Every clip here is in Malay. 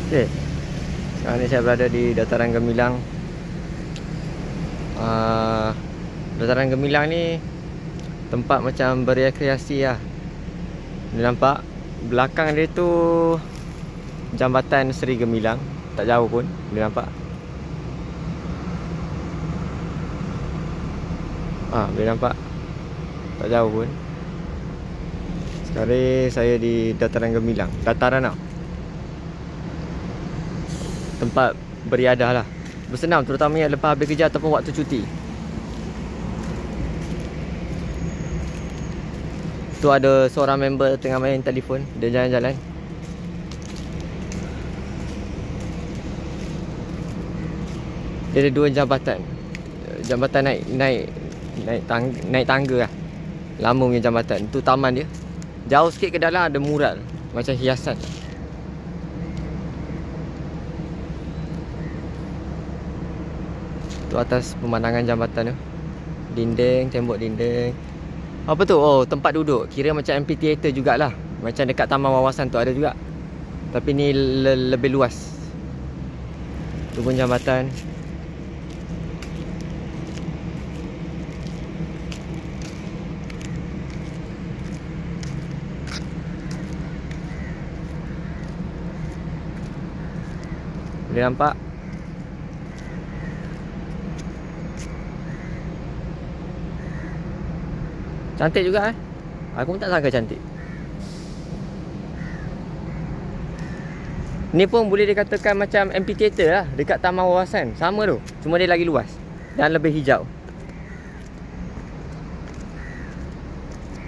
Okay, sekarang ni saya berada di Dataran Gemilang. Dataran Gemilang ni tempat macam berekreasi lah. Ni nampak belakang dia tu Jambatan Seri Gemilang. Tak jauh pun, boleh nampak. Boleh nampak. Tak jauh pun. Sekarang saya di Dataran Gemilang. Dataran tau, tempat beriadah lah, bersenam, terutamanya lepas habis kerja ataupun waktu cuti. Tu ada seorang member tengah main telefon. Dia jalan-jalan. Dia ada dua jambatan. Jambatan naik tangga lah. Lama punya jambatan. Tu taman dia. Jauh sikit ke dalam ada mural macam hiasan. Tu atas pemandangan jambatan tu. Dinding, tembok dinding. Apa tu? Oh, tempat duduk. Kira macam amphitheater jugalah. Macam dekat taman wawasan tu ada juga. Tapi ni lebih luas. Tu pun jambatan. Boleh nampak? Cantik juga Aku pun tak sangka cantik. Ni pun boleh dikatakan macam amphitheater lah. Dekat taman wawasan. Sama tu. Cuma dia lagi luas. Dan lebih hijau.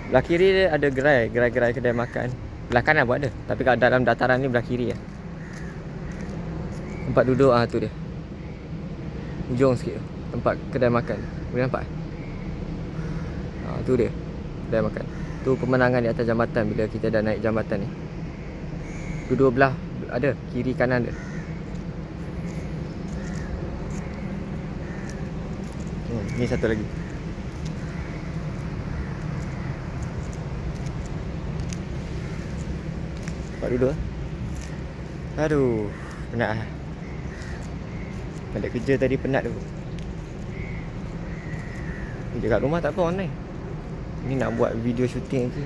Belah kiri dia ada gerai kedai makan. Belah kanan pun ada. Tapi kat dalam dataran ni belah kiri lah. Tempat duduk tu dia. Hujung sikit tu. Tempat kedai makan. Boleh nampak? Tu dia. Kedai makan. Tu pemandangan di atas jambatan bila kita dah naik jambatan ni. Dua belah ada, kiri kanan dia. Ni satu lagi. Tempat duduk. Aduh, penat lah. Balik kerja tadi penat tu. Dekat rumah tak apa, online. Ni nak buat video shooting lagi.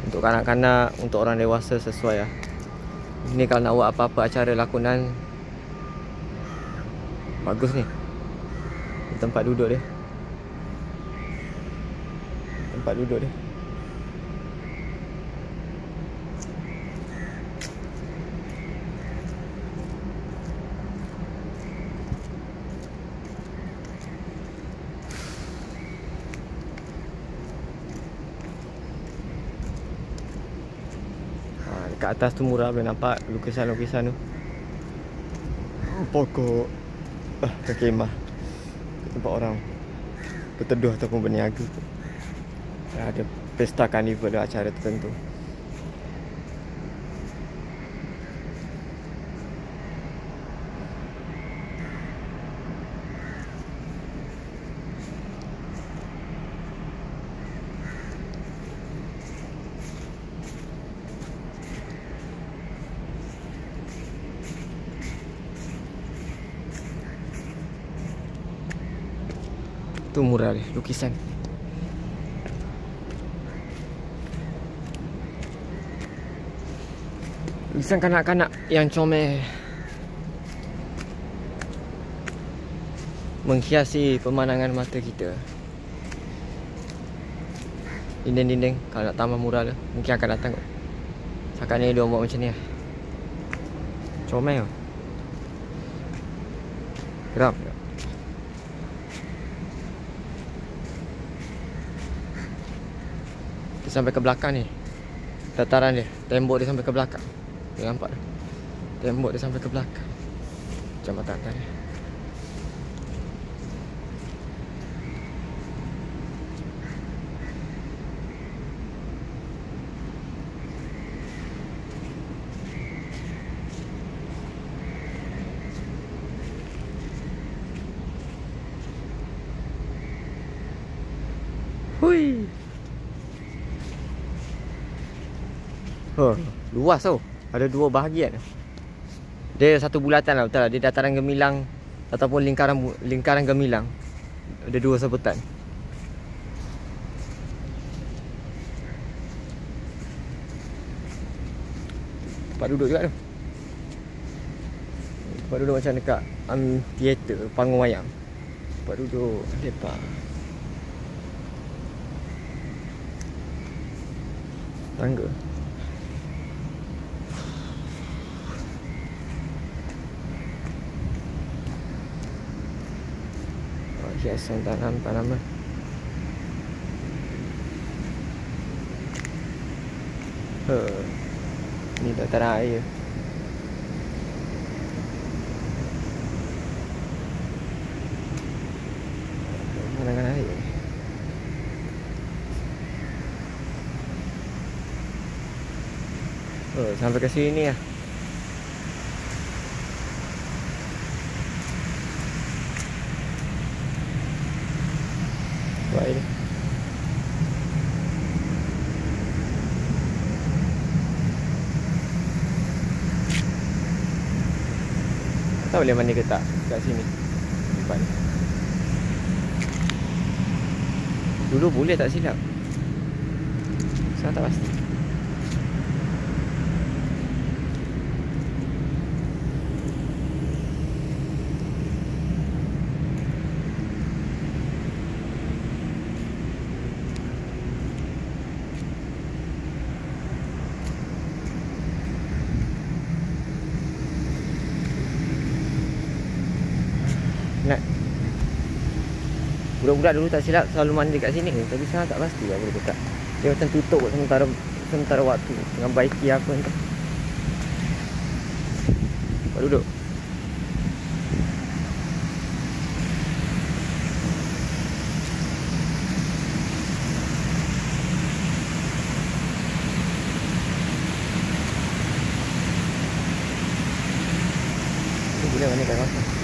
Untuk kanak-kanak, untuk orang dewasa sesuai lah. Ni kalau nak buat apa-apa acara lakonan, bagus ni. Tempat duduk dia. Tempat duduk dia. Kat atas tu murah, boleh nampak lukisan-lukisan tu. Pokok kekemah, tempat orang berteduh ataupun berniaga. Ada pesta karnival, ada acara tertentu. Tu murah dia, lukisan. Lukisan kanak-kanak yang comel, menghiasi pemandangan mata kita. Dinding-dinding, kalau nak tambah murah lah, mungkin akan datang kot. Setakat ni dia buat macam ni lah. Comel. Geram. Sampai ke belakang ni. Dataran dia, tembok dia sampai ke belakang. Boleh nampak dah. Tembok dia sampai ke belakang. Jambatan atas ni. Hui. Luas tau. Ada 2 bahagian. Dia satu bulatan lah, betul lah. Dia dataran gemilang ataupun lingkaran gemilang. Ada 2 sebutan. Tempat duduk juga tu. Tempat duduk macam dekat teater, panggung wayang. Tempat duduk lepak. Tangga. Hiasan tanaman. Ni dataran air. Mana air. Sampai ke sini lah. Baik ni. Tak boleh mandi ke tak kat sini. Tempat ni. Dulu boleh tak silap. Sekarang tak pasti. Nak budak-budak dulu tak silap selalu mandi kat sini, tapi sekarang tak pasti lah boleh ke tak. Dia macam tutup sementara waktu dengan baiki apa entah. Buat duduk. Ni boleh mana kat kawasan.